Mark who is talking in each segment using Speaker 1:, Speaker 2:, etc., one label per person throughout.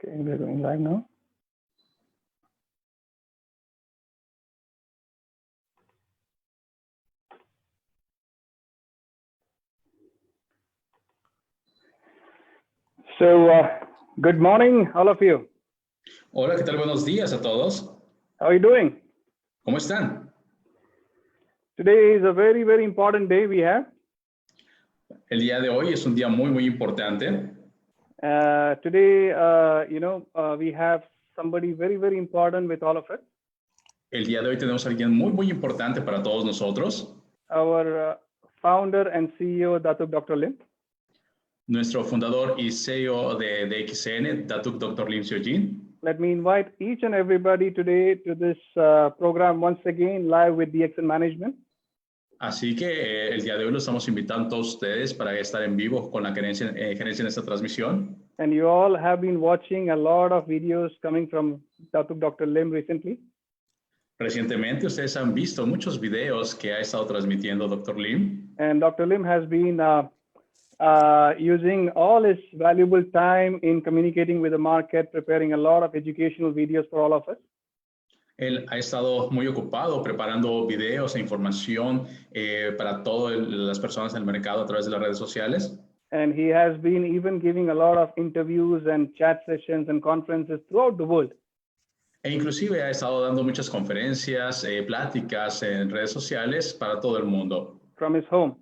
Speaker 1: Okay, we're going live now. So, good morning, all of you.
Speaker 2: Hola, ¿qué tal? Buenos días a todos.
Speaker 1: How are you doing?
Speaker 2: ¿Cómo están?
Speaker 1: Today is a very, very important day we have.
Speaker 2: El día de hoy es un día muy importante.
Speaker 1: Today, we have somebody very, very important with all of us.
Speaker 2: El día de hoy tenemos a alguien muy importante para todos nosotros.
Speaker 1: Our founder and CEO, Dr. Lim.
Speaker 2: Nuestro fundador y CEO de DXN, Dr. Lim Siow Jin.
Speaker 1: Let me invite each and everybody today to this program once again, live with DXN Management.
Speaker 2: Así que el día de hoy los estamos invitando a todos ustedes para estar en vivo con la gerencia en esta transmisión.
Speaker 1: And you all have been watching a lot of videos coming from Dr. Lim recently.
Speaker 2: Recientemente ustedes han visto muchos videos que ha estado transmitiendo Dr. Lim.
Speaker 1: And Dr. Lim has been using all his valuable time in communicating with the market, preparing a lot of educational videos for all of us.
Speaker 2: Él ha estado muy ocupado preparando videos e información para todas las personas en el mercado a través de las redes sociales.
Speaker 1: And he has been even giving a lot of interviews and chat sessions and conferences throughout the world.
Speaker 2: E inclusive ha estado dando muchas conferencias, pláticas en redes sociales para todo el mundo.
Speaker 1: From his home.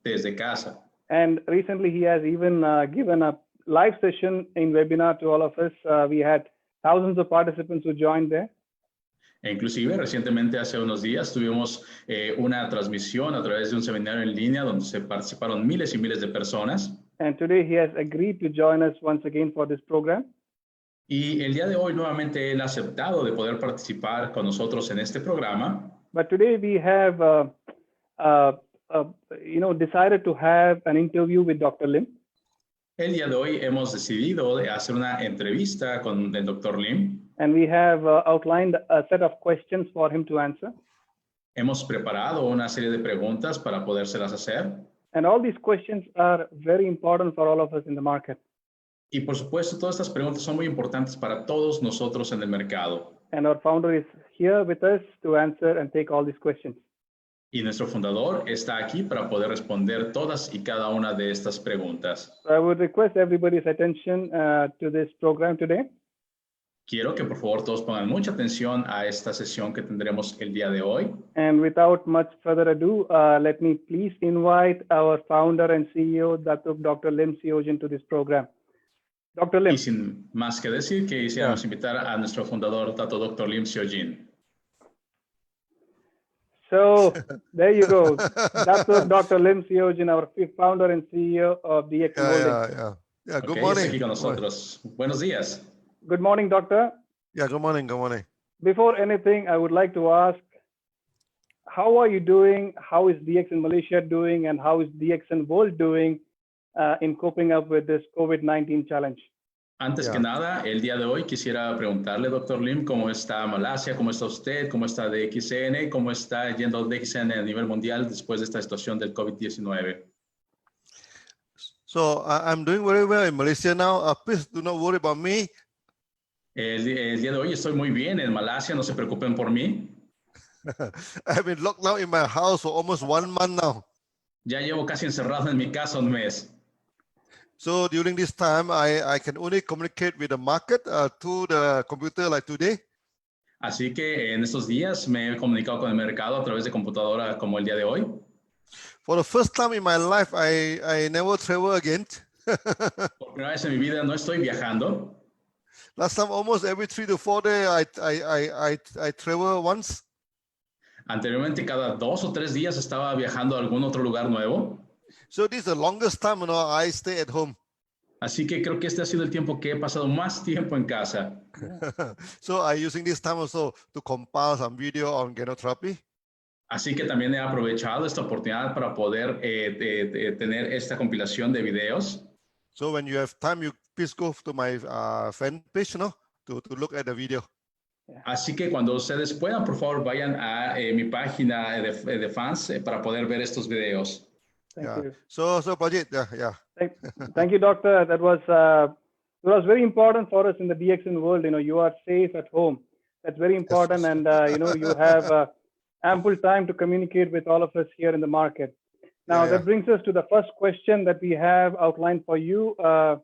Speaker 2: Desde casa.
Speaker 1: And recently he has even given a live session in webinar to all of us. We had thousands of participants who joined there.
Speaker 2: E inclusive recientemente hace unos días tuvimos una transmisión a través de un seminario en línea donde se participaron miles y miles de personas.
Speaker 1: And today he has agreed to join us once again for this program.
Speaker 2: Y el día de hoy nuevamente él ha aceptado de poder participar con nosotros en este programa.
Speaker 1: But today we have decided to have an interview with Dr. Lim.
Speaker 2: El día de hoy hemos decidido de hacer una entrevista con el Dr. Lim.
Speaker 1: And we have outlined a set of questions for him to answer.
Speaker 2: Hemos preparado una serie de preguntas para podérselas hacer.
Speaker 1: And all these questions are very important for all of us in the market.
Speaker 2: Y por supuesto, todas estas preguntas son muy importantes para todos nosotros en el mercado.
Speaker 1: And our founder is here with us to answer and take all these questions.
Speaker 2: Y nuestro fundador está aquí para poder responder todas y cada una de estas preguntas.
Speaker 1: So I would request everybody's attention to this program today.
Speaker 2: Quiero que por favor todos pongan mucha atención a esta sesión que tendremos el día de hoy.
Speaker 1: And without much further ado, let me please invite our founder and CEO, Dr. Lim Siow Jin, to this program. Dr. Lim.
Speaker 2: Y sin más que decir, quisiéramos invitar a nuestro fundador, Dr. Lim Siow Jin.
Speaker 1: So there you go, Dr. Lim Siow Jin, our founder and CEO of DXN Holdings.
Speaker 3: Yeah. Good
Speaker 2: Okay,
Speaker 3: morning.
Speaker 2: está aquí con nosotros. Buenos días.
Speaker 1: Good morning, doctor.
Speaker 3: Yeah, good morning. Good morning.
Speaker 1: Before anything, I would like to ask, how are you doing? How is DXN Malaysia doing? And how is DXN World doing in coping up with this COVID-19 challenge?
Speaker 2: Antes que nada, el día de hoy quisiera preguntarle, Dr. Lim, ¿cómo está Malasia? ¿Cómo está usted? ¿Cómo está DXN? ¿Cómo está yendo DXN a nivel mundial después de esta situación del COVID-19?
Speaker 3: So I'm doing very well in Malaysia now. Please do not worry about me.
Speaker 2: El día de hoy estoy muy bien en Malasia, no se preocupen por mí.
Speaker 3: I've been locked down in my house for almost 1 month now.
Speaker 2: Ya llevo casi encerrado en mi casa un mes.
Speaker 3: So during this time, I can only communicate with the market through the computer like today.
Speaker 2: Así que en estos días me he comunicado con el mercado a través de computadora como el día de hoy.
Speaker 3: For the first time in my life, I never travel again.
Speaker 2: Por primera vez en mi vida no estoy viajando.
Speaker 3: Last time, almost every 3 to 4 days, I travel once.
Speaker 2: Anteriormente, cada 2 o 3 días estaba viajando a algún otro lugar nuevo.
Speaker 3: So this is the longest time, I stay at home.
Speaker 2: Así que creo que este ha sido el tiempo que he pasado más tiempo en casa.
Speaker 3: So I'm using this time also to compile some video on genotherapy.
Speaker 2: Así que también he aprovechado esta oportunidad para poder tener esta compilación de videos.
Speaker 3: So when you have time, you please go to my fan page, to look at the video.
Speaker 2: Así que cuando ustedes puedan, por favor, vayan a mi página de fans para poder ver estos videos.
Speaker 1: Thank you.
Speaker 3: So Prajith, yeah.
Speaker 1: Thank you, doctor. That was So that's very important for us in the DXN world. You are safe at home. That's very important. And, you have ample time to communicate with all of us here in the market. Now, that brings us to the first question that we have outlined for you. The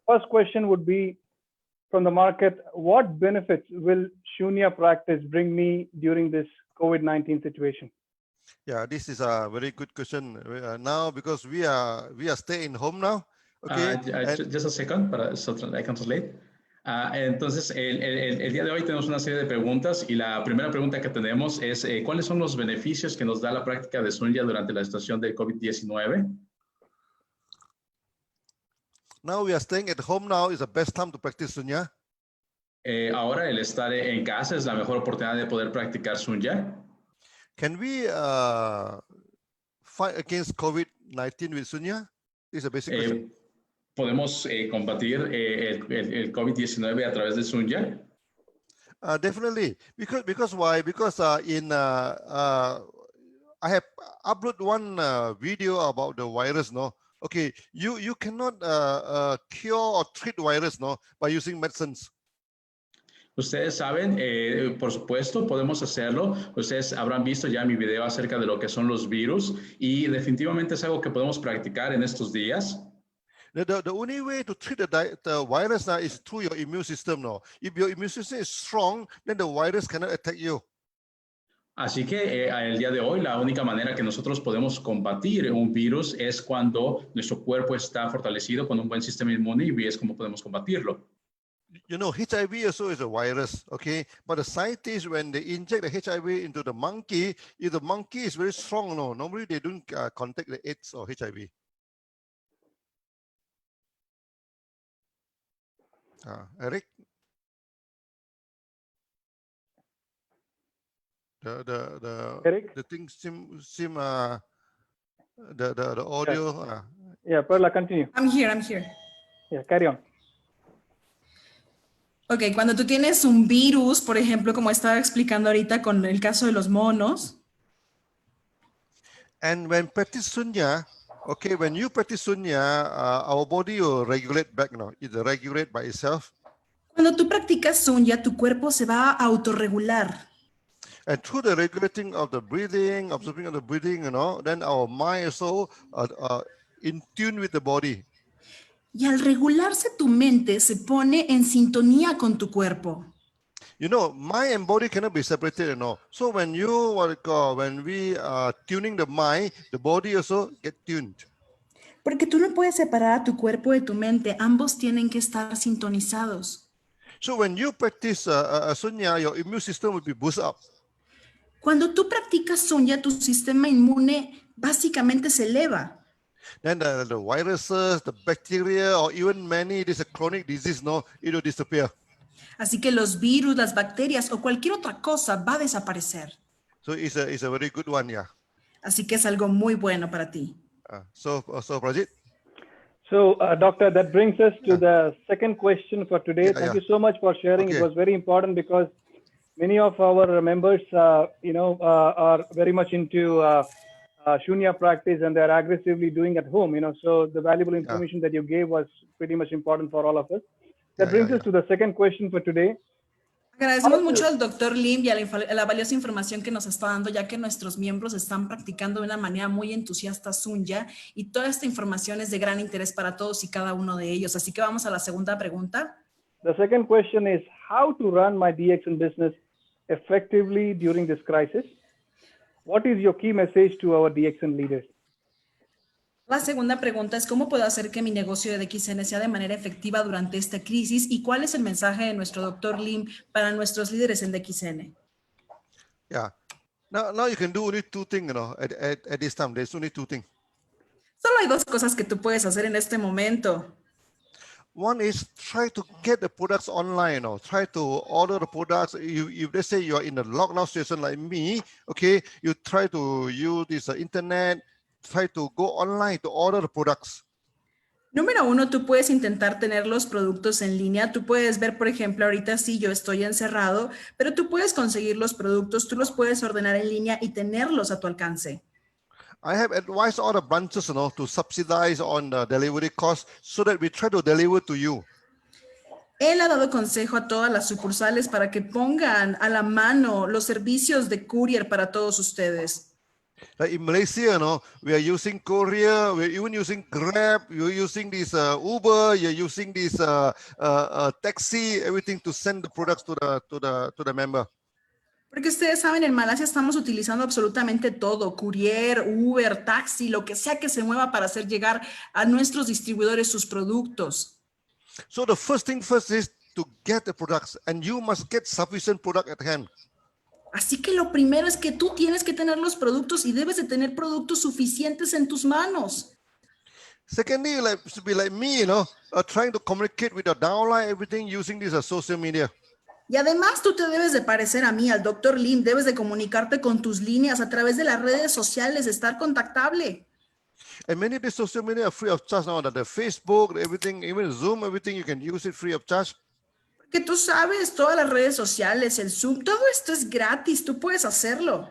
Speaker 1: first question would be from the market: what benefits will Shunya practice bring me during this COVID-19 situation?
Speaker 3: Yeah, this is a very good question. Now, because we are staying home now. Okay.
Speaker 2: Just a second, so I can translate. Entonces, el día de hoy tenemos una serie de preguntas y la primera pregunta que tenemos es ¿cuáles son los beneficios que nos da la práctica de Sunya durante la situación del COVID-19?
Speaker 3: Now we are staying at home now is the best time to practice Sunya.
Speaker 2: Ahora el estar en casa es la mejor oportunidad de poder practicar Sunya.
Speaker 3: Can we fight against COVID-19 with Sunya? This is a basic question.
Speaker 2: ¿Podemos combatir el COVID-19 a través de Sunya?
Speaker 3: Definitely. Because why? Because I have uploaded one video about the virus. No, okay. You cannot cure or treat virus, no, by using medicines.
Speaker 2: Ustedes saben, por supuesto, podemos hacerlo. Ustedes habrán visto ya mi video acerca de lo que son los virus y definitivamente es algo que podemos practicar en estos días.
Speaker 3: The only way to treat the virus now is through your immune system. No, if your immune system is strong, then the virus cannot attack you.
Speaker 2: Así que el día de hoy la única manera que nosotros podemos combatir un virus es cuando nuestro cuerpo está fortalecido con un buen sistema inmune y es como podemos combatirlo.
Speaker 3: HIV also is a virus, okay? But the scientists, when they inject the HIV into the monkey, if the monkey is very strong, no, normally they don't contact the AIDS or HIV. Eric?
Speaker 1: Eric?
Speaker 3: The things seem the audio.
Speaker 1: Yeah, Perla, continue.
Speaker 4: I'm here.
Speaker 1: Yeah, carry on.
Speaker 4: Ok, cuando tú tienes un virus, por ejemplo, como estaba explicando ahorita con el caso de los monos.
Speaker 3: And when practice Sunya, okay, when you practice Sunya, our body will regulate back now. It will regulate by itself.
Speaker 4: Cuando tú practicas Sunya, tu cuerpo se va a autorregular.
Speaker 3: And through the regulating of the breathing, observing of the breathing, then our mind is so in tune with the body.
Speaker 4: Y al regularse tu mente, se pone en sintonía con tu cuerpo.
Speaker 3: Mind and body cannot be separated, So when when we are tuning the mind, the body also get tuned.
Speaker 4: Porque tú no puedes separar a tu cuerpo de tu mente. Ambos tienen que estar sintonizados.
Speaker 3: So when you practice Sunya, your immune system will be boosted up.
Speaker 4: Cuando tú practicas Sunya, tu sistema inmune básicamente se eleva.
Speaker 3: Then the viruses, the bacteria, or even many this chronic disease, it will disappear.
Speaker 4: Así que los virus, las bacterias o cualquier otra cosa va a desaparecer.
Speaker 3: So it's a very good one, yeah.
Speaker 4: Así que es algo muy bueno para ti.
Speaker 3: So Prajith.
Speaker 1: So, Doctor, that brings us to the second question for today. Thank you so much for sharing.
Speaker 3: Okay.
Speaker 1: It was very important because many of our members, are very much into Shunya practice and they're aggressively doing at home, so the valuable information that you gave was pretty much important for all of us. That brings us to the second question for today.
Speaker 4: Agradecemos mucho al Dr. Lim y a la valiosa información que nos está dando, ya que nuestros miembros están practicando de una manera muy entusiasta Sunya y toda esta información es de gran interés para todos y cada uno de ellos. Así que vamos a la segunda pregunta.
Speaker 1: The second question is how to run my DXN business effectively during this crisis. What is your key message to our DXN leaders?
Speaker 4: La segunda pregunta es ¿cómo puedo hacer que mi negocio de DXN sea de manera efectiva durante esta crisis? ¿Y cuál es el mensaje de nuestro Dr. Lim para nuestros líderes en DXN?
Speaker 3: Yeah. Now you can do only two things, at this time. There's only two things.
Speaker 4: Solo hay dos cosas que tú puedes hacer en este momento.
Speaker 3: One is try to get the products online, try to order the products. If let's say you are in a lockdown situation like me, okay, you try to use this internet, try to go online to order the products.
Speaker 4: Número uno, tú puedes intentar tener los productos en línea. Tú puedes ver, por ejemplo, ahorita sí yo estoy encerrado, pero tú puedes conseguir los productos, tú los puedes ordenar en línea y tenerlos a tu alcance.
Speaker 3: I have advised all the branches, to subsidize on the delivery cost so that we try to deliver to you.
Speaker 4: Él ha dado consejo a todas las sucursales para que pongan a la mano los servicios de courier para todos ustedes.
Speaker 3: Like in Malaysia, we are using courier, we're even using Grab, you're using this Uber, you're using this taxi, everything to send the products to the member.
Speaker 4: Porque ustedes saben, en Malasia estamos utilizando absolutamente todo, courier, Uber, taxi, lo que sea que se mueva para hacer llegar a nuestros distribuidores sus productos.
Speaker 3: So the first thing first is to get the products, and you must get sufficient product at hand.
Speaker 4: Así que lo primero es que tú tienes que tener los productos y debes de tener productos suficientes en tus manos.
Speaker 3: Secondly, to be like me, trying to communicate with the downline, everything using this social media.
Speaker 4: Y además tú te debes de parecer a mí, al Dr. Lim, debes de comunicarte con tus líneas a través de las redes sociales, de estar contactable.
Speaker 3: And many of the social media are free of charge now, that the Facebook, everything, even Zoom, everything, you can use it free of charge.
Speaker 4: Que tú sabes, todas las redes sociales, el Zoom, todo esto es gratis, tú puedes hacerlo.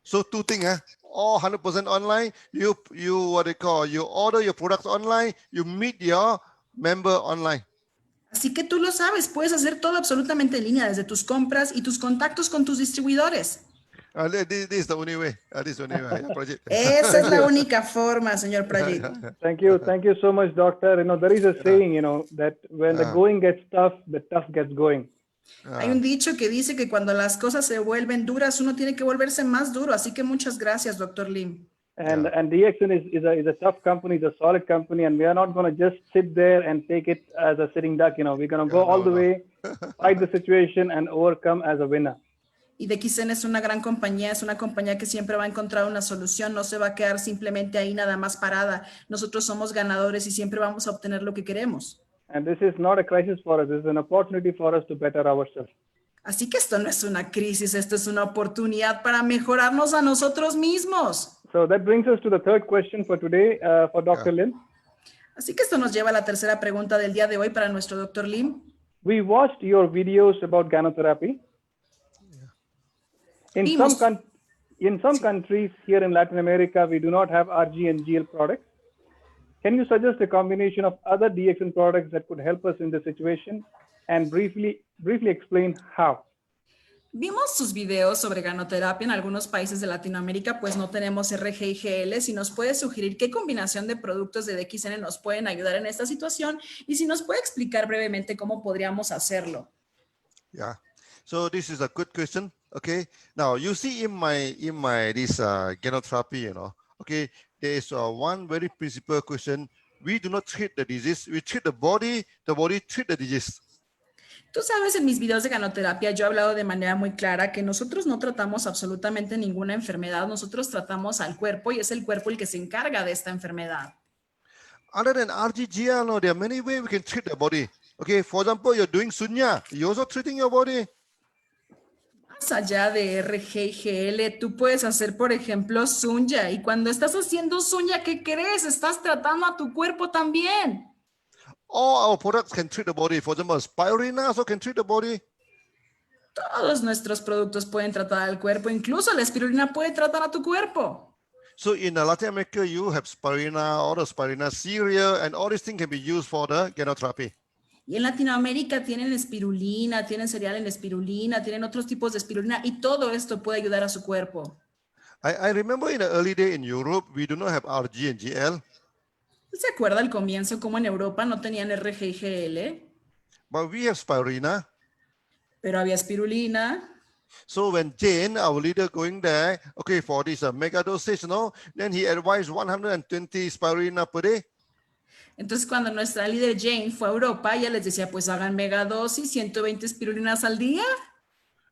Speaker 3: So two things, all 100% online, you order your products online, you meet your member online.
Speaker 4: Así que tú lo sabes, puedes hacer todo absolutamente en línea, desde tus compras y tus contactos con tus distribuidores.
Speaker 3: This is the only way. This is the only way. Prajith.
Speaker 4: Esa es la única forma, señor Prajith.
Speaker 1: Thank you so much, doctor. There is a saying, that when the going gets tough, the tough gets going.
Speaker 4: Hay un dicho que dice que cuando las cosas se vuelven duras, uno tiene que volverse más duro. Así que muchas gracias, doctor Lim.
Speaker 1: And DXN is a tough company, it's a solid company, and we are not going to just sit there and take it as a sitting duck. We're going to go all the way, fight the situation, and overcome as a winner.
Speaker 4: Y DXN es una gran compañía, es una compañía que siempre va a encontrar una solución, no se va a quedar simplemente ahí nada más parada. Nosotros somos ganadores y siempre vamos a obtener lo que queremos.
Speaker 1: And this is not a crisis for us, this is an opportunity for us to better ourselves.
Speaker 4: Así que esto no es una crisis, esto es una oportunidad para mejorarnos a nosotros mismos.
Speaker 1: So that brings us to the third question for today for Dr. Lim.
Speaker 4: Así que esto nos lleva a la tercera pregunta del día de hoy para nuestro Dr. Lim.
Speaker 1: We watched your videos about gynotherapy. In some countries here in Latin America, we do not have RG and GL products. Can you suggest a combination of other DXN products that could help us in this situation, and briefly explain how?
Speaker 4: Vimos sus videos sobre ganoterapia en algunos países de Latinoamérica, pues no tenemos RG y GL. Si nos puede sugerir qué combinación de productos de DXN nos pueden ayudar en esta situación y si nos puede explicar brevemente cómo podríamos hacerlo.
Speaker 3: Yeah. So this is a good question. Okay. Now you see in my this gynotherapy, okay, there is one very principal question. We do not treat the disease. We treat the body treat the disease.
Speaker 4: Tú sabes, en mis videos de ganoterapia yo he hablado de manera muy clara que nosotros no tratamos absolutamente ninguna enfermedad, nosotros tratamos al cuerpo y es el cuerpo el que se encarga de esta enfermedad.
Speaker 3: Other than RGGL, there are many ways we can treat the body. Okay, for example, you're doing sunya, you're also treating your body.
Speaker 4: Más allá de RG y GL, tú puedes hacer, por ejemplo, sunya. Y cuando estás haciendo sunya, ¿qué crees? Estás tratando a tu cuerpo también.
Speaker 3: All our products can treat the body. For example, spirulina also can treat the body.
Speaker 4: Todos nuestros productos pueden tratar al cuerpo. Incluso la espirulina puede tratar a tu cuerpo.
Speaker 3: So in Latin America, you have spirulina, all the spirulina cereal, and all these things can be used for the gynotherapy.
Speaker 4: Y en Latinoamérica tienen espirulina, tienen cereal en espirulina, tienen otros tipos de espirulina y todo esto puede ayudar a su cuerpo.
Speaker 3: I remember in the early day in Europe, we do not have RG and GL.
Speaker 4: ¿Se acuerda al comienzo cómo en Europa no tenían RG y GL?
Speaker 3: But we have spirulina.
Speaker 4: Pero había espirulina.
Speaker 3: So when Jane, our leader, going there, okay, for this mega dosage, then he advised 120 spirulina per day.
Speaker 4: Entonces, cuando nuestra líder Jane fue a Europa, ella les decía, pues hagan megadosis, 120 espirulinas al día.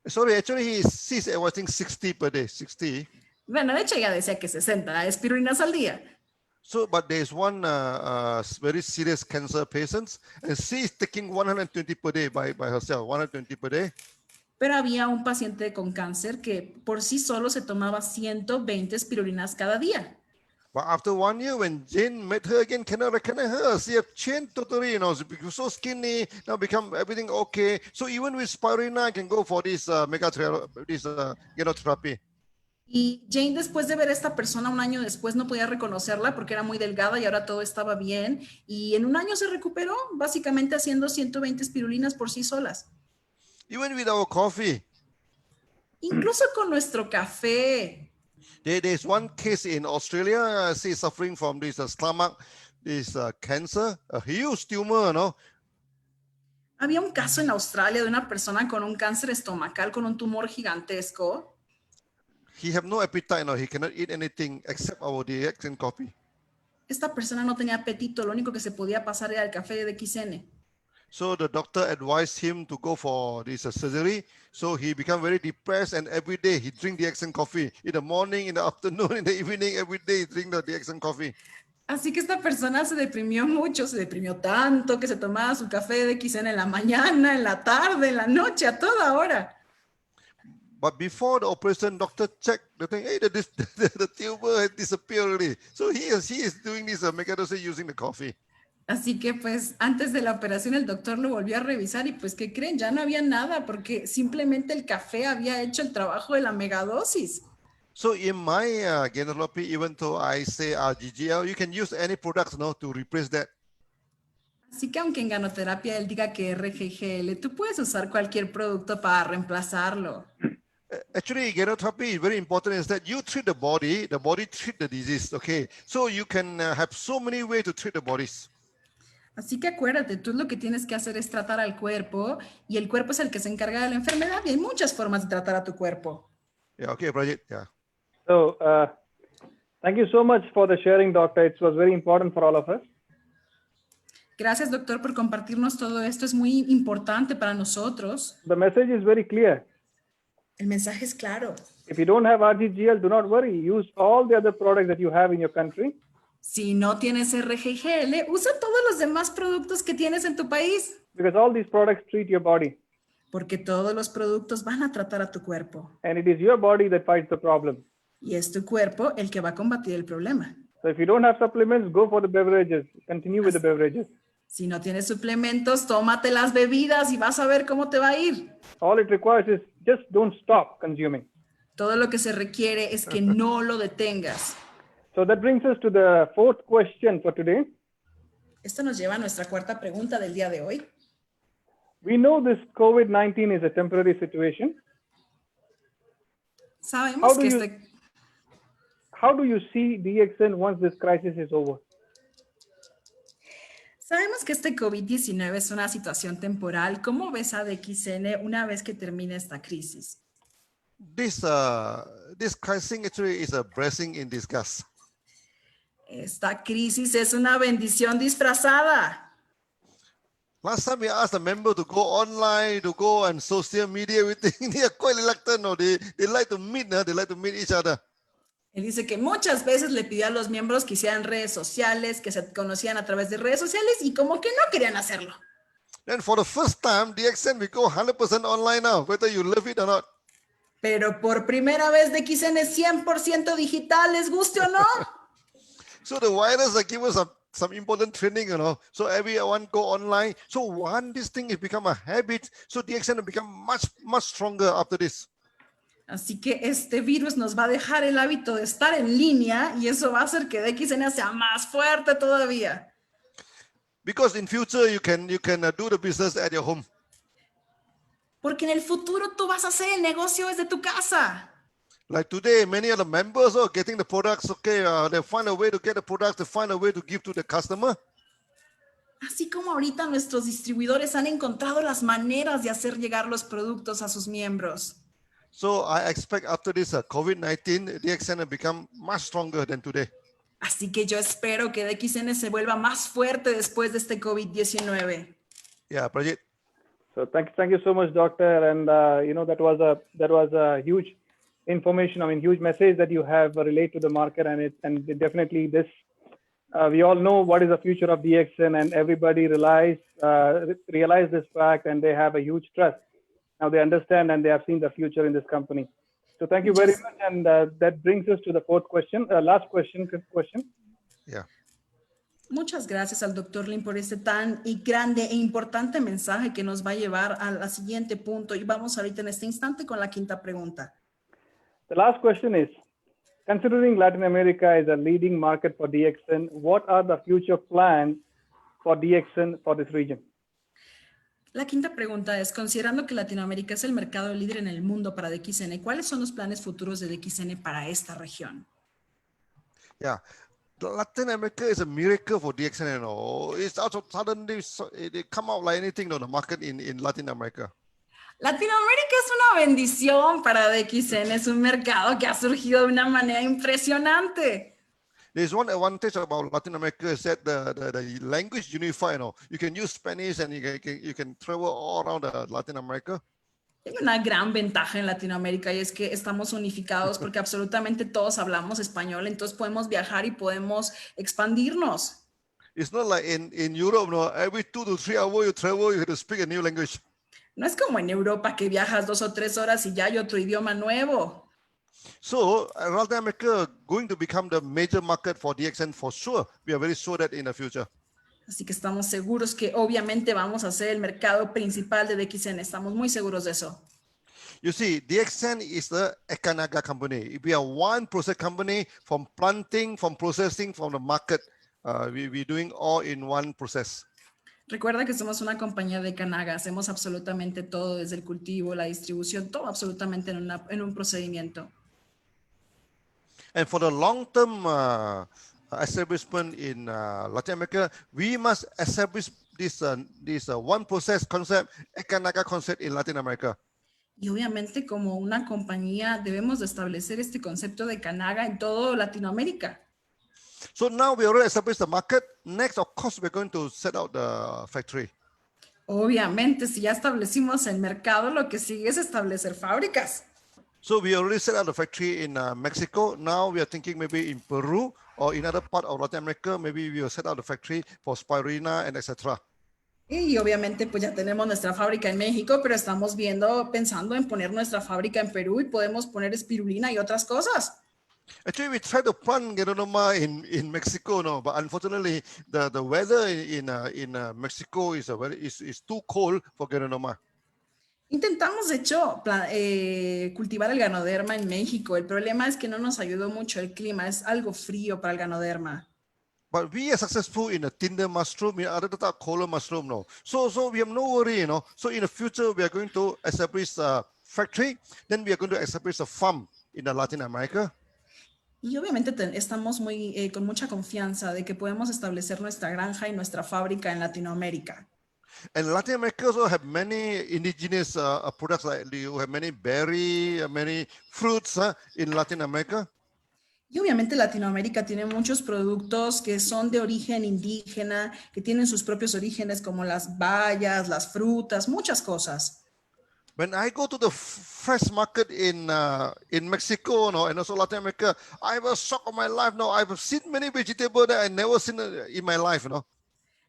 Speaker 3: Sorry, actually, he's advising 60 per day, 60.
Speaker 4: Bueno, de hecho, ella decía que 60 espirulinas al día.
Speaker 3: So, but there's one very serious cancer patient, and she's taking 120 per day by herself, 120 per day.
Speaker 4: Pero había un paciente con cáncer que por sí solo se tomaba 120 espirulinas cada día.
Speaker 3: But after 1 year, when Jane met her again, cannot recognize her. She have changed totally, she became so skinny, now become everything okay. So even with spirulina, I can go for this gynotherapy.
Speaker 4: Y Jane, después de ver a esta persona un año después, no podía reconocerla porque era muy delgada y ahora todo estaba bien. Y en un año se recuperó, básicamente haciendo 120 espirulinas por sí solas.
Speaker 3: Even with our coffee,
Speaker 4: Incluso con nuestro café.
Speaker 3: there's one case in Australia. She's suffering from this stomach, this cancer, a huge tumor, no?
Speaker 4: Había un caso en Australia de una persona con un cáncer estomacal, con un tumor gigantesco.
Speaker 3: He have no appetite, no. He cannot eat anything except our DX and coffee.
Speaker 4: Esta persona no tenía apetito, lo único que se podía pasar era el café de XN.
Speaker 3: So the doctor advised him to go for this surgery. So he became very depressed, and every day he drink the and coffee. In the morning, in the afternoon, in the evening, every day he drink the and coffee.
Speaker 4: Así que esta persona se deprimió mucho, se deprimió tanto que se tomaba su café de XN en la mañana, en la tarde, en la noche, a toda hora.
Speaker 3: But before the operation, doctor checked the thing. Hey, the tumor has disappeared already. So he is doing this megadose using the coffee.
Speaker 4: Así que pues antes de la operación el doctor lo volvió a revisar y pues ¿qué creen? Ya no había nada porque simplemente el café había hecho el trabajo de la megadosis.
Speaker 3: So in my gynecology, even though I say GGL, you can use any products now to replace that.
Speaker 4: Así que aunque en ganoterapia él diga que RGGL, tú puedes usar cualquier producto para reemplazarlo.
Speaker 3: Actually, gynecology is very important is that you treat the body treat the disease, okay? So you can have so many ways to treat the bodies.
Speaker 4: Así que acuérdate, tú lo que tienes que hacer es tratar al cuerpo y el cuerpo es el que se encarga de la enfermedad y hay muchas formas de tratar a tu cuerpo.
Speaker 3: Yeah, okay, Prajith, yeah.
Speaker 1: So thank you so much for the sharing, doctor. It was very important for all of us.
Speaker 4: Gracias, doctor, por compartirnos todo esto. Es muy importante para nosotros.
Speaker 1: The message is very clear.
Speaker 4: El mensaje es claro.
Speaker 1: If you don't have RGGL, do not worry. Use all the other products that you have in your country.
Speaker 4: Si no tienes RGGL, usa todos los demás productos que tienes en tu país.
Speaker 1: Because all these products treat your body.
Speaker 4: Porque todos los productos van a tratar a tu cuerpo.
Speaker 1: And it is your body that fights the problem.
Speaker 4: Y es tu cuerpo el que va a combatir el problema.
Speaker 1: So if you don't have supplements, go for the beverages. Continue with the beverages.
Speaker 4: Si no tienes suplementos, tómate las bebidas y vas a ver cómo te va a ir.
Speaker 1: All it requires is just don't stop consuming.
Speaker 4: Todo lo que se requiere es que no lo detengas.
Speaker 1: So that brings us to the fourth question for today.
Speaker 4: Esto nos lleva a nuestra cuarta pregunta del día de hoy.
Speaker 1: We know this COVID-19 is a temporary situation.
Speaker 4: Sabemos que
Speaker 1: How do you see DXN once this crisis is over?
Speaker 4: Sabemos que este COVID-19 es una situación temporal. ¿Cómo ves a DXN una vez que termine esta crisis?
Speaker 3: This crisis actually is a blessing in disguise.
Speaker 4: Esta crisis es una bendición disfrazada.
Speaker 3: Last time we asked a member to go online, to go on social media, everything. They are quite reluctant. No, they like to meet. They like to meet each other.
Speaker 4: Él dice que muchas veces le pidió a los miembros que hicieran redes sociales, que se conocían a través de redes sociales y como que no querían hacerlo.
Speaker 3: And for the first time, DXN we go 100% online now, whether you love it or not.
Speaker 4: Pero por primera vez DXN es 100% digital, les guste o no.
Speaker 3: So the virus give us some important training, So everyone go online. So one, this thing has become a habit. So DXN will become much stronger after this.
Speaker 4: Así que este virus nos va a dejar el hábito de estar en línea y eso va a hacer que DXN sea más fuerte todavía.
Speaker 3: Because in future you can do the business at your home.
Speaker 4: Porque en el futuro tú vas a hacer el negocio desde tu casa.
Speaker 3: Like today, many of the members are getting the products. Okay, they find a way to get the products. They find a way to give to the customer.
Speaker 4: Así como ahorita nuestros distribuidores han encontrado las maneras de hacer llegar los productos a sus miembros.
Speaker 3: So I expect after this COVID-19, DXN will become much stronger than today.
Speaker 4: Así que yo espero que DXN se vuelva más fuerte después de este COVID-19.
Speaker 3: Yeah, Prajith.
Speaker 1: So thank you so much, doctor. And that was a huge information. I mean, huge message that you have relayed to the market, and definitely this. We all know what is the future of DXN, and everybody realize this fact, and they have a huge trust. Now they understand and they have seen the future in this company. So thank you very much. And that brings us to the fourth question, last question.
Speaker 3: Yeah.
Speaker 4: Muchas gracias al Dr. Lim por este tan grande e importante mensaje que nos va a llevar al siguiente punto. Y vamos ahorita en este instante con la quinta pregunta.
Speaker 1: The last question is, considering Latin America is a leading market for DXN, what are the future plans for DXN for this region?
Speaker 4: La quinta pregunta es, considerando que Latinoamérica es el mercado líder en el mundo para DXN, ¿cuáles son los planes futuros de DXN para esta región?
Speaker 3: Yeah, Latin America is a miracle for DXN. You know, it's also suddenly it come out like anything on the market in Latin America.
Speaker 4: Latinoamérica es una bendición para DXN, es un mercado que ha surgido de una manera impresionante.
Speaker 3: There's one advantage about Latin America is that the language unified. You know, you can use Spanish and you can travel all around Latin America.
Speaker 4: Hay una gran ventaja en Latinoamérica y es que estamos unificados porque absolutamente todos hablamos español, entonces podemos viajar y podemos expandirnos.
Speaker 3: It's not like in Europe, no, every 2 to 3 hours you travel, you have to speak a new language.
Speaker 4: No es como en Europa que viajas 2 o 3 horas y ya hay otro idioma nuevo.
Speaker 3: So Latin America going to become the major market for DXN for sure. We are very sure that in the future.
Speaker 4: Así que estamos seguros que obviamente vamos a ser el mercado principal de DXN. Estamos muy seguros de eso.
Speaker 3: You see, DXN is the Ekanaga company. We are one process company from planting, from processing, from the market. We're doing all in one process.
Speaker 4: Recuerda que somos una compañía de Kanaga. Hacemos absolutamente todo, desde el cultivo, la distribución, todo absolutamente en un procedimiento.
Speaker 3: And for the long-term establishment in Latin America, we must establish this one process concept, Ekanaga concept in Latin America.
Speaker 4: Y obviamente como una compañía debemos de establecer este concepto de Kanaga en todo Latinoamérica.
Speaker 3: So now we already established the market. Next, of course, we're going to set out the factory.
Speaker 4: Obviamente, si ya establecimos el mercado, lo que sigue es establecer fábricas.
Speaker 3: So we already set out the factory in Mexico. Now we are thinking maybe in Peru or in other part of Latin America, maybe we will set out the factory for spirulina and etc.
Speaker 4: Y obviamente pues ya tenemos nuestra fábrica en México, pero estamos pensando en poner nuestra fábrica en Perú y podemos poner espirulina y otras cosas.
Speaker 3: Actually, we tried to plant Geronoma in Mexico, no, but unfortunately, the weather in Mexico is too cold for Geronoma.
Speaker 4: Intentamos, de hecho, cultivar el ganoderma en México. El problema es que no nos ayudó mucho el clima. Es algo frío para el ganoderma.
Speaker 3: But we are successful in the tinder mushroom, in other color mushroom, no. So we have no worry, you know. So in the future, we are going to establish a factory. Then we are going to establish a farm in Latin America.
Speaker 4: Y obviamente estamos con mucha confianza de que podemos establecer nuestra granja y nuestra fábrica en Latinoamérica.
Speaker 3: And Latin America also have many indigenous products, like you have many berry, many fruits in Latin America.
Speaker 4: Y obviamente Latinoamérica tiene muchos productos que son de origen indígena, que tienen sus propios orígenes como las bayas, las frutas, muchas cosas.
Speaker 3: When I go to the fresh market in Mexico, no, and also Latin America, I have a shock of my life. No, I've seen many vegetables that I never seen in my life, no.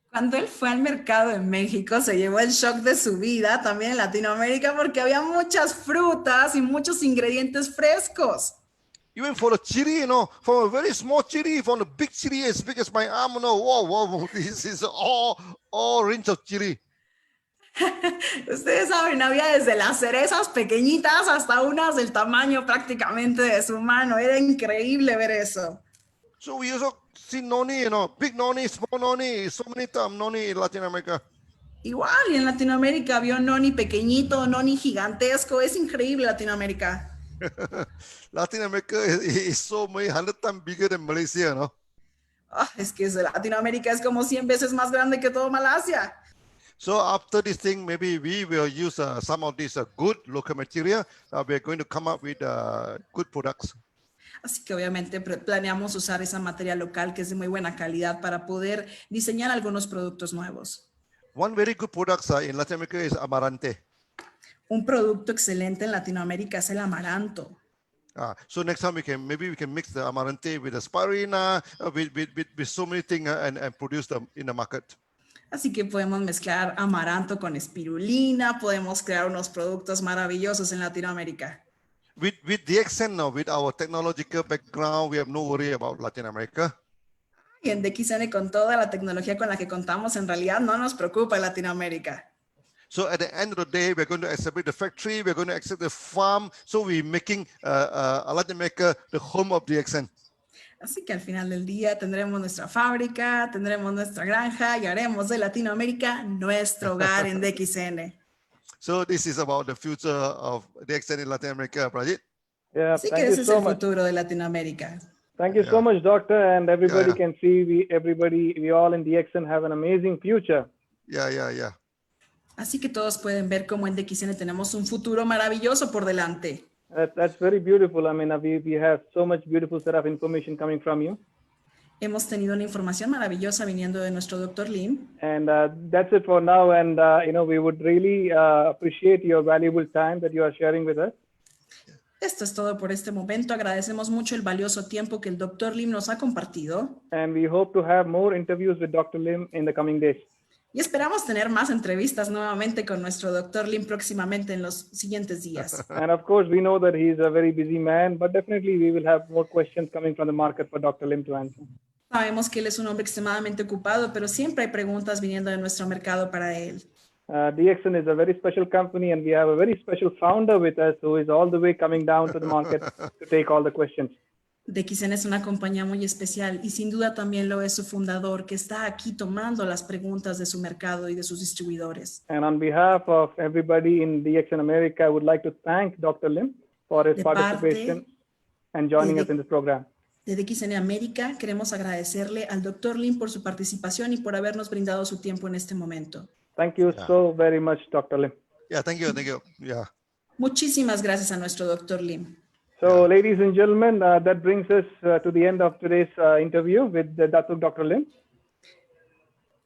Speaker 4: Cuando él fue al mercado en México, se llevó el shock de su vida, también en Latinoamérica, porque había muchas frutas y muchos ingredientes frescos.
Speaker 3: Even for the chili, you know, from a very small chili, from the big chili as big as my arm, no, wow, this is all range of chili.
Speaker 4: Ustedes saben, había desde las cerezas pequeñitas hasta unas del tamaño prácticamente de su mano. Era increíble ver eso.
Speaker 3: So we also see noni, you know, big noni, small noni, so many times noni in Latin America.
Speaker 4: Igual, y en Latinoamérica había un noni pequeñito, noni gigantesco. Es increíble Latinoamérica.
Speaker 3: Latin America is so many 100 times bigger than Malaysia, no?
Speaker 4: Es que Latinoamérica es como 100 veces más grande que todo Malasia.
Speaker 3: So after this thing, maybe we will use some of this good local material. We are going to come up with good products.
Speaker 4: Así que obviamente planeamos usar esa materia local que es de muy buena calidad para poder diseñar algunos productos nuevos.
Speaker 3: One very good product in Latin America is amarante.
Speaker 4: Un producto excelente en Latinoamérica es el amaranto.
Speaker 3: So next time maybe we can mix the amarante with the spirulina, with so many things and produce them in the market.
Speaker 4: Así que podemos mezclar amaranto con espirulina, podemos crear unos productos maravillosos en Latinoamérica.
Speaker 3: With DXN now, with our technological background, we have no worry about Latin America.
Speaker 4: Y en DXN, con toda la tecnología con la que contamos, en realidad no nos preocupa Latinoamérica.
Speaker 3: So at the end of the day, we're going to establish the factory, we're going to accept the farm. So we're making Latin America the home of DXN.
Speaker 4: Así que al final del día tendremos nuestra fábrica, tendremos nuestra granja y haremos de Latinoamérica nuestro hogar en DXN.
Speaker 3: So this is about the future of DXN in Latin America, Prajith.
Speaker 1: Yeah,
Speaker 4: Así que
Speaker 1: thank
Speaker 4: ese
Speaker 1: you
Speaker 4: es
Speaker 1: so
Speaker 4: el
Speaker 1: much.
Speaker 4: futuro de Latinoamérica.
Speaker 1: Thank you so much, Doctor. And everybody
Speaker 3: Yeah.
Speaker 1: can see we all in DXN have an amazing future.
Speaker 3: Yeah.
Speaker 4: Así que todos pueden ver cómo en DXN tenemos un futuro maravilloso por delante.
Speaker 1: That's very beautiful. I mean, we have so much beautiful set of information coming from you.
Speaker 4: Hemos tenido una información maravillosa viniendo de nuestro Dr. Lim.
Speaker 1: And that's it for now. And, we would really appreciate your valuable time that you are sharing with us.
Speaker 4: Esto es todo por este momento. Agradecemos mucho el valioso tiempo que el Dr. Lim nos ha compartido.
Speaker 1: And we hope to have more interviews with Dr. Lim in the coming days.
Speaker 4: Y esperamos tener más entrevistas nuevamente con nuestro Dr. Lim próximamente en los siguientes días.
Speaker 1: And of course, we know that he's a very busy man, but definitely we will have more questions coming from the market for Dr. Lim to answer.
Speaker 4: Sabemos que él es un hombre extremadamente ocupado, pero siempre hay preguntas viniendo de nuestro mercado para él.
Speaker 1: DXN is a very special company, and we have a very special founder with us who is all the way coming down to the market to take all the questions.
Speaker 4: DXN es una compañía muy especial y sin duda también lo es su fundador, que está aquí tomando las preguntas de su mercado y de sus distribuidores.
Speaker 1: And on behalf of everybody in DXN America, I would like to thank Dr. Lim for his
Speaker 4: De
Speaker 1: participation and joining us in this program.
Speaker 4: De DXN América queremos agradecerle al Dr. Lim por su participación y por habernos brindado su tiempo en este momento.
Speaker 1: Thank you so very much, Dr. Lim.
Speaker 3: Yeah, thank you. Yeah.
Speaker 4: Muchísimas gracias a nuestro Dr. Lim.
Speaker 1: So, ladies and gentlemen, that brings us to the end of today's interview with Dr. Lim.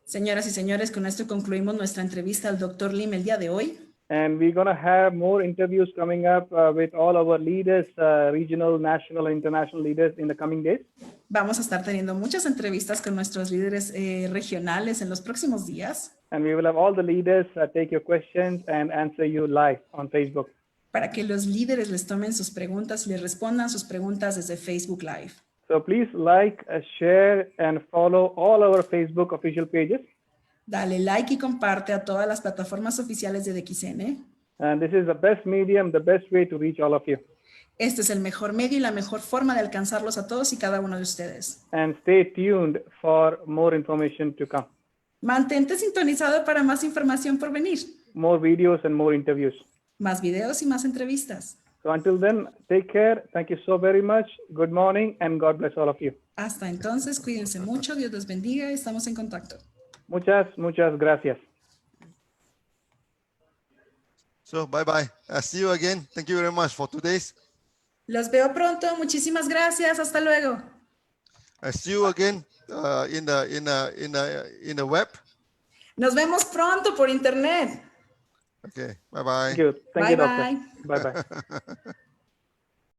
Speaker 4: Señoras y señores, con esto concluimos nuestra entrevista al Dr. Lim el día de hoy.
Speaker 1: And we're going to have more interviews coming up with all our leaders, regional, national, and international leaders in the coming days.
Speaker 4: Vamos a estar teniendo muchas entrevistas con nuestros líderes regionales en los próximos días.
Speaker 1: And we will have all the leaders take your questions and answer you live on Facebook.
Speaker 4: Para que los líderes les tomen sus preguntas y les respondan sus preguntas desde Facebook Live.
Speaker 1: So please like, share, and follow all our Facebook official pages.
Speaker 4: Dale like y comparte a todas las plataformas oficiales de DXN.
Speaker 1: And this is the best medium, the best way to reach all of you.
Speaker 4: Este es el mejor medio y la mejor forma de alcanzarlos a todos y cada uno de ustedes.
Speaker 1: And stay tuned for more information to come.
Speaker 4: Mantente sintonizado para más información por venir.
Speaker 1: More videos and more interviews.
Speaker 4: Más videos y más entrevistas.
Speaker 1: So until then, take care. Thank you so very much. Good morning and God bless all of you.
Speaker 4: Hasta entonces, cuídense mucho. Dios los bendiga. Estamos en contacto.
Speaker 1: Muchas gracias.
Speaker 3: So bye-bye. See you again. Thank you very much for today's.
Speaker 4: Los veo pronto. Muchísimas gracias. Hasta luego.
Speaker 3: See you again in the web.
Speaker 4: Nos vemos pronto por internet.
Speaker 3: Okay. Bye-bye.
Speaker 1: Thank you,
Speaker 4: Bye,
Speaker 1: doctor.
Speaker 4: bye.
Speaker 1: Bye-bye.